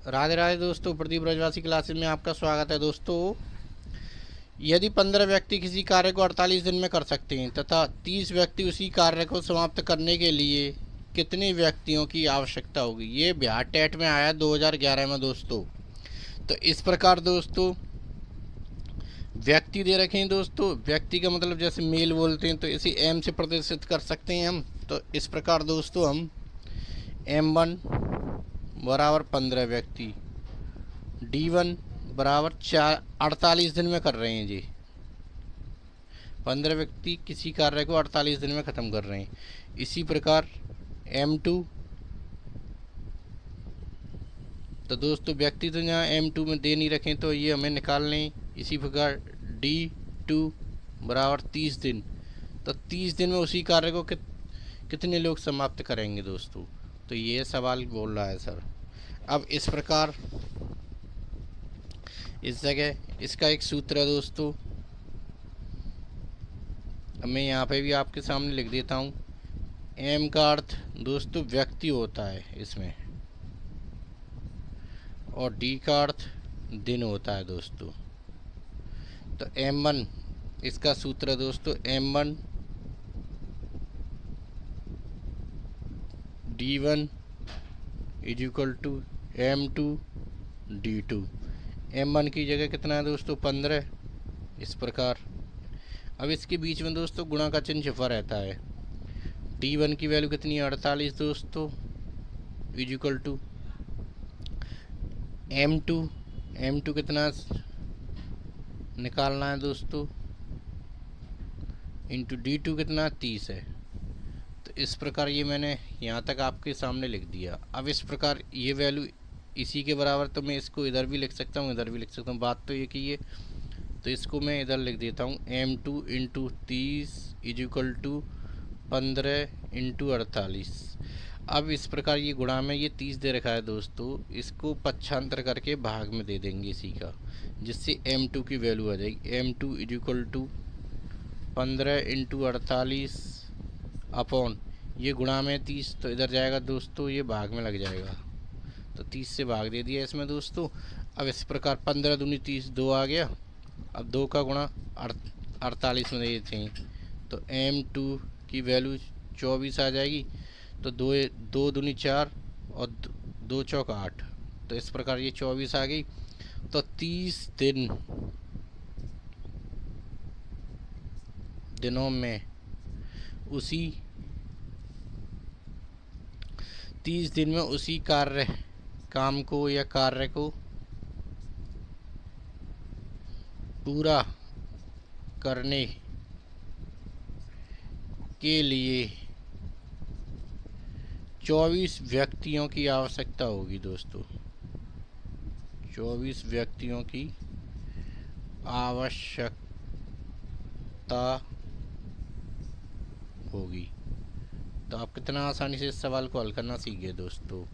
राधे राधे दोस्तों, प्रदीप ब्रजवासी क्लासेस में आपका स्वागत है। दोस्तों, यदि 15 व्यक्ति किसी कार्य को 48 दिन में कर सकते हैं तथा 30 व्यक्ति उसी कार्य को समाप्त करने के लिए कितने व्यक्तियों की आवश्यकता होगी? ये बिहार टेट में आया 2011 में दोस्तों। तो इस प्रकार दोस्तों व्यक्ति दे रखे हैं दोस्तों। व्यक्ति का मतलब जैसे मेल बोलते हैं तो इसे एम से प्रदर्शित कर सकते हैं हम। तो इस प्रकार दोस्तों हम M1 बराबर 15 व्यक्ति, D1 बराबर 48 दिन में कर रहे हैं जी। 15 व्यक्ति किसी कार्य को 48 दिन में ख़त्म कर रहे हैं। इसी प्रकार M2, तो दोस्तों व्यक्ति तो यहाँ M2 में दे नहीं रखें तो ये हमें निकाल लें। इसी प्रकार D2 बराबर 30 दिन, तो 30 दिन में उसी कार्य को कितने लोग समाप्त करेंगे दोस्तों? तो ये सवाल बोल रहा है सर। अब इस प्रकार इस जगह इसका एक सूत्र है दोस्तों। अब मैं यहाँ पे भी आपके सामने लिख देता हूँ। M का अर्थ दोस्तों व्यक्ति होता है इसमें, और D का अर्थ दिन होता है दोस्तों। तो M1 इसका सूत्र है दोस्तों, M1 D1 is equal to M2 D2। M1 की जगह कितना है दोस्तों? 15। इस प्रकार अब इसके बीच में दोस्तों गुणा का चिन्ह छिपा रहता है। D1 की वैल्यू कितनी है? 48 दोस्तों, इज इक्वल टू M2 कितना निकालना है दोस्तों, इंटू D2 कितना 30 है। तो इस प्रकार ये मैंने यहाँ तक आपके सामने लिख दिया। अब इस प्रकार ये वैल्यू इसी के बराबर, तो मैं इसको इधर भी लिख सकता हूँ, इधर भी लिख सकता हूँ। बात तो ये की है, तो इसको मैं इधर लिख देता हूँ। M2 into 30 is equal to 15 into 48। अब इस प्रकार ये गुणा में ये 30 दे रखा है दोस्तों, इसको पक्षांतर करके भाग में दे देंगे इसी का, जिससे M2 की वैल्यू आ जाएगी। M2 is equal to 15 into 48 upon ये गुणा में 30, तो इधर जाएगा दोस्तों, ये भाग में लग जाएगा। तो 30 से भाग दे दिया इसमें दोस्तों। अब इस प्रकार 15 दूनी 30, 2 आ गया। अब 2 का गुणा 48 में दे देते हैं, तो M2 की वैल्यू 24 आ जाएगी। तो 2 दूनी 4 और 2 चौक 8, तो इस प्रकार ये 24 आ गई। तो 30 दिनों में उसी 30 दिन में उसी काम को या कार्य को पूरा करने के लिए 24 व्यक्तियों की आवश्यकता होगी दोस्तों। 24 व्यक्तियों की आवश्यकता होगी। तो आप कितना आसानी से इस सवाल को हल करना सीख गए दोस्तों।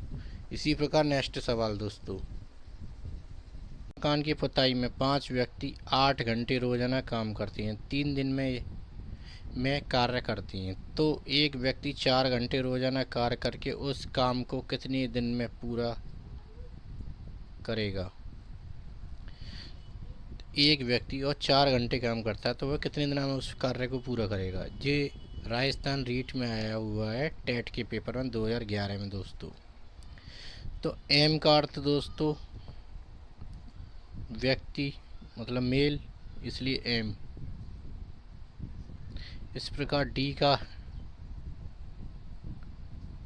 इसी प्रकार नेक्स्ट सवाल दोस्तों, मकान की पुताई में 5 व्यक्ति 8 घंटे रोजाना काम करते हैं, 3 दिन में कार्य करती हैं। तो एक व्यक्ति 4 घंटे रोजाना कार्य करके उस काम को कितने दिन में पूरा करेगा? एक व्यक्ति और 4 घंटे काम करता है तो वह कितने दिनों में उस कार्य को पूरा करेगा? ये राजस्थान रीट में आया हुआ है टेट के पेपर में 2011 में दोस्तों। तो M का अर्थ दोस्तों व्यक्ति मतलब मेल, इसलिए M। इस प्रकार D का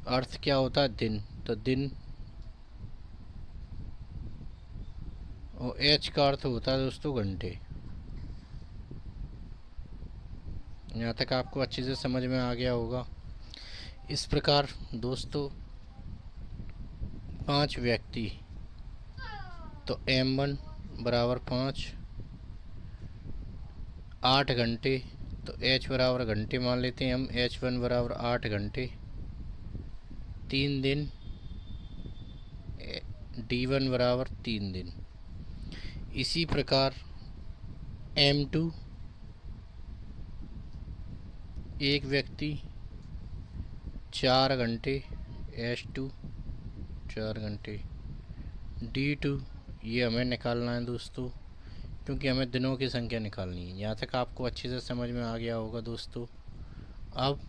अर्थ क्या होता है? दिन, तो दिन। और H का अर्थ होता है दोस्तों घंटे। यहाँ तक आपको अच्छे से समझ में आ गया होगा। इस प्रकार दोस्तों 5 व्यक्ति, तो M1 बराबर 5, 8 घंटे, तो H बराबर घंटे मान लेते हैं हम। H1 बराबर 8 घंटे, 3 दिन, D1 बराबर 3 दिन। इसी प्रकार M2 एक व्यक्ति 4 घंटे, H2 4 घंटे, D2 ये हमें निकालना है दोस्तों, क्योंकि हमें दिनों की संख्या निकालनी है। यहाँ तक आपको अच्छे से समझ में आ गया होगा दोस्तों। अब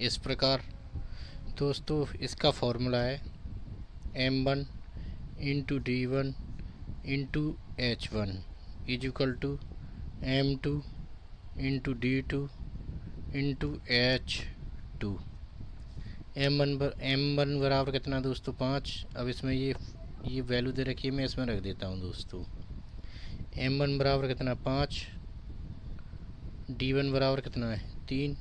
इस प्रकार दोस्तों इसका फॉर्मूला है M1 into D1 into H1 is equal to M2 into D2 into H2। M1 बराबर कितना दोस्तों 5। अब इसमें ये वैल्यू दे रखी है, मैं इसमें रख देता हूँ दोस्तों। M1 बराबर कितना 5, D1 बराबर कितना है 3,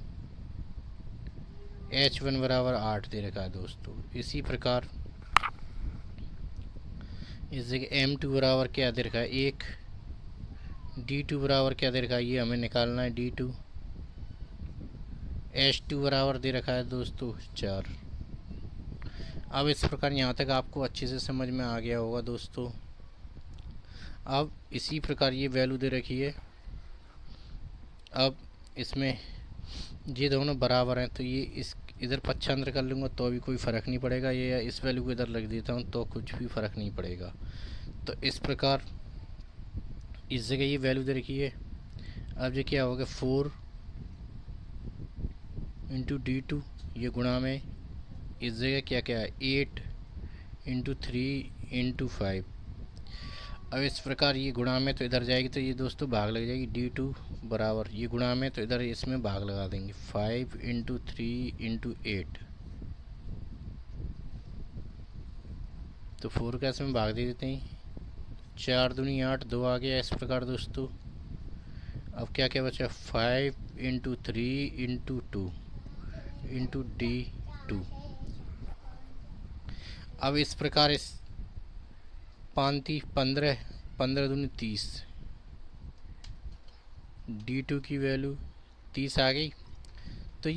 H1 बराबर 8 दे रखा है दोस्तों। इसी प्रकार इस जगह M2 बराबर क्या दे रखा है 1, D2 बराबर क्या दे रखा है ये हमें निकालना है D2, H2 बराबर दे रखा है दोस्तों 4। अब इस प्रकार यहाँ तक आपको अच्छे से समझ में आ गया होगा दोस्तों। अब इसी प्रकार ये वैल्यू दे रखी है। अब इसमें ये दोनों बराबर हैं, तो ये इस इधर पक्षांतर कर लूँगा तो भी कोई फ़र्क नहीं पड़ेगा, ये इस वैल्यू को इधर रख देता हूँ तो कुछ भी फ़र्क नहीं पड़ेगा। तो इस प्रकार इस जगह ये वैल्यू दे रखी है। अब ये क्या होगा 4 इंटू D2 ये गुणा में इस जगह क्या क्या है 8 इंटू 3 इंटू 5। अब इस प्रकार ये गुणा में तो इधर जाएगी तो ये दोस्तों भाग लग जाएगी D2 बराबर, ये गुणा में तो इधर इसमें भाग लगा देंगे 5 इंटू 3 इंटू 8। तो 4 का इसमें भाग दे देते हैं, 4 दूनी 8, 2 आ गया। इस प्रकार दोस्तों अब क्या क्या बचा 5 इंटू 3 इंटू 2 इंटू D2। अब इस प्रकार इस 15 15 दूनी 30, D2 की वैल्यू 30 आ गई। तो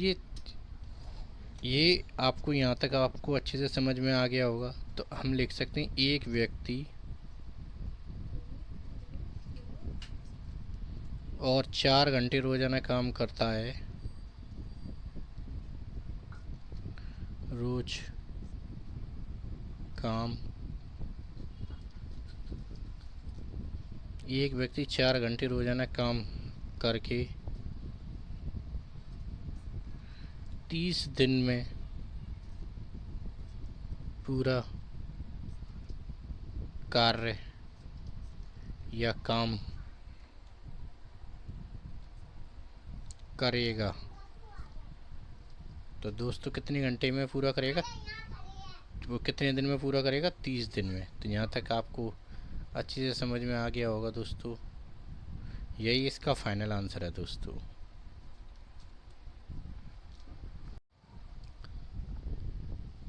ये आपको यहाँ तक आपको अच्छे से समझ में आ गया होगा। तो हम लिख सकते हैं एक व्यक्ति और 4 घंटे रोजाना काम करता है, रोज काम एक व्यक्ति 4 घंटे रोजाना काम करके 30 दिन में पूरा कार्य या काम करेगा। तो दोस्तों कितने घंटे में पूरा करेगा, वो कितने दिन में पूरा करेगा 30 दिन में। तो यहाँ तक आपको अच्छे से समझ में आ गया होगा दोस्तों। यही इसका फाइनल आंसर है दोस्तों।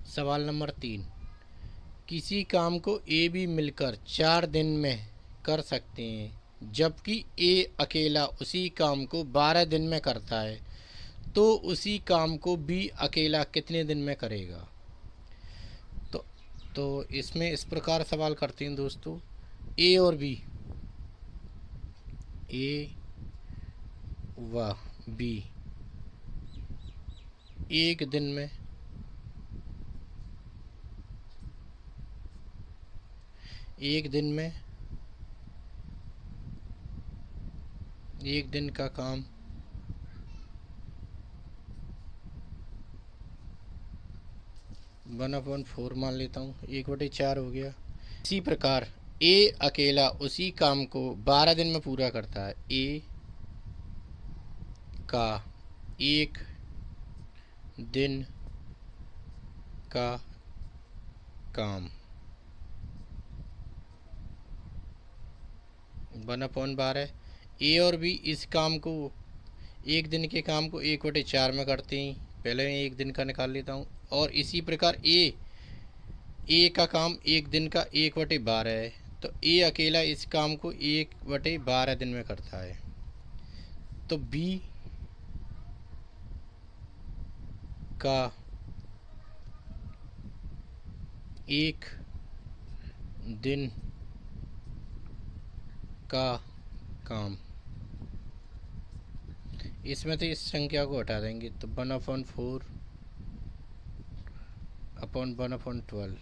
सवाल नंबर 3, किसी काम को ए बी मिलकर 4 दिन में कर सकते हैं, जबकि ए अकेला उसी काम को 12 दिन में करता है, तो उसी काम को बी अकेला कितने दिन में करेगा। तो इसमें इस प्रकार सवाल करते हैं दोस्तों, ए और बी, ए व बी एक दिन में एक दिन का काम 1/4 मान लेता हूँ, 1/4 हो गया। इसी प्रकार ए अकेला उसी काम को 12 दिन में पूरा करता है, ए का एक दिन का काम 1/12। ए और बी इस काम को एक दिन के काम को 1/4 में करते हैं। पहले मैं एक दिन का निकाल लेता हूँ। और इसी प्रकार ए का काम एक दिन का 1/12 है, तो ए अकेला इस काम को 1/12 दिन में करता है। तो बी का एक दिन का काम, इसमें तो इस संख्या को हटा देंगे तो 1/4 अपॉन 1/12।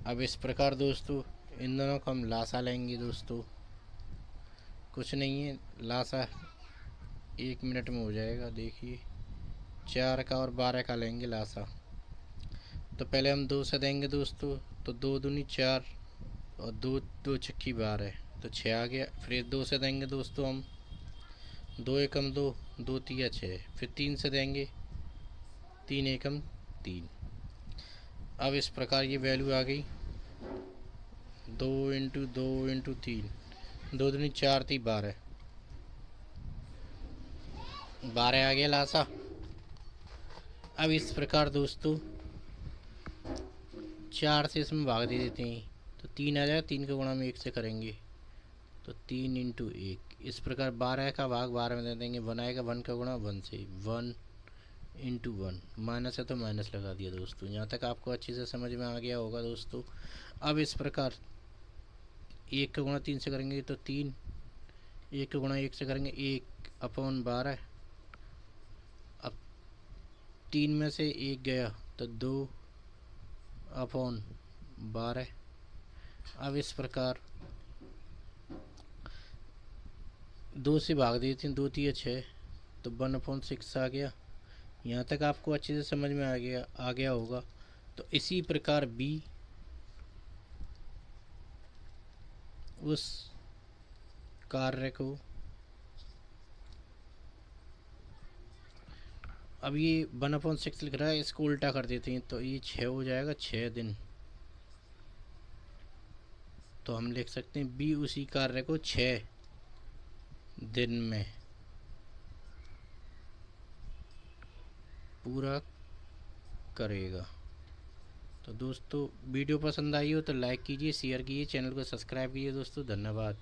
अब इस प्रकार दोस्तों इन दोनों को हम लासा लेंगे दोस्तों। कुछ नहीं है, लासा 1 मिनट में हो जाएगा। देखिए 4 का और 12 का लेंगे लासा। तो पहले हम 2 से देंगे दोस्तों, तो 2 दूनी 4 और 2 2 छक्की 12, तो 6 आ गया। फिर 2 से देंगे दोस्तों हम, 2 एकम 2, 2 तिया 6। फिर 3 से देंगे, 3 एकम 3। अब इस प्रकार ये वैल्यू आ गई 2 इंटू 2 इंटू 3, 2 दूनी 4 थी 12, 12 आ गया लासा। अब इस प्रकार दोस्तों 4 से इसमें भाग दे देते हैं, तो 3 आ जाएगा। 3 का गुणा हम 1 से करेंगे, तो 3 इंटू 1। इस प्रकार 12 का भाग 12 में दे देंगे। 1 आएगा, 1 का गुणा 1 से, 1 इंटू 1। माइनस है तो माइनस लगा दिया दोस्तों। यहाँ तक आपको अच्छे से समझ में आ गया होगा दोस्तों। अब इस प्रकार 1 का गुणा 3 से करेंगे तो 3, 1 का गुणा 1 से करेंगे 1 अपॉन 12। अब 3 में से 1 गया तो 2 अपॉन 12। अब इस प्रकार 2 से भाग देते हैं, 2 तिया 6, तो 1/6 आ गया। यहाँ तक आपको अच्छे से समझ में आ गया होगा। तो इसी प्रकार बी उस कार्य को, अब ये 1/6 लिख रहा है, इसको उल्टा कर देते हैं तो ये 6 हो जाएगा, 6 दिन। तो हम लिख सकते हैं बी उसी कार्य को 6 दिन में पूरा करेगा। तो दोस्तों वीडियो पसंद आई हो तो लाइक कीजिए, शेयर कीजिए, चैनल को सब्सक्राइब कीजिए दोस्तों। धन्यवाद।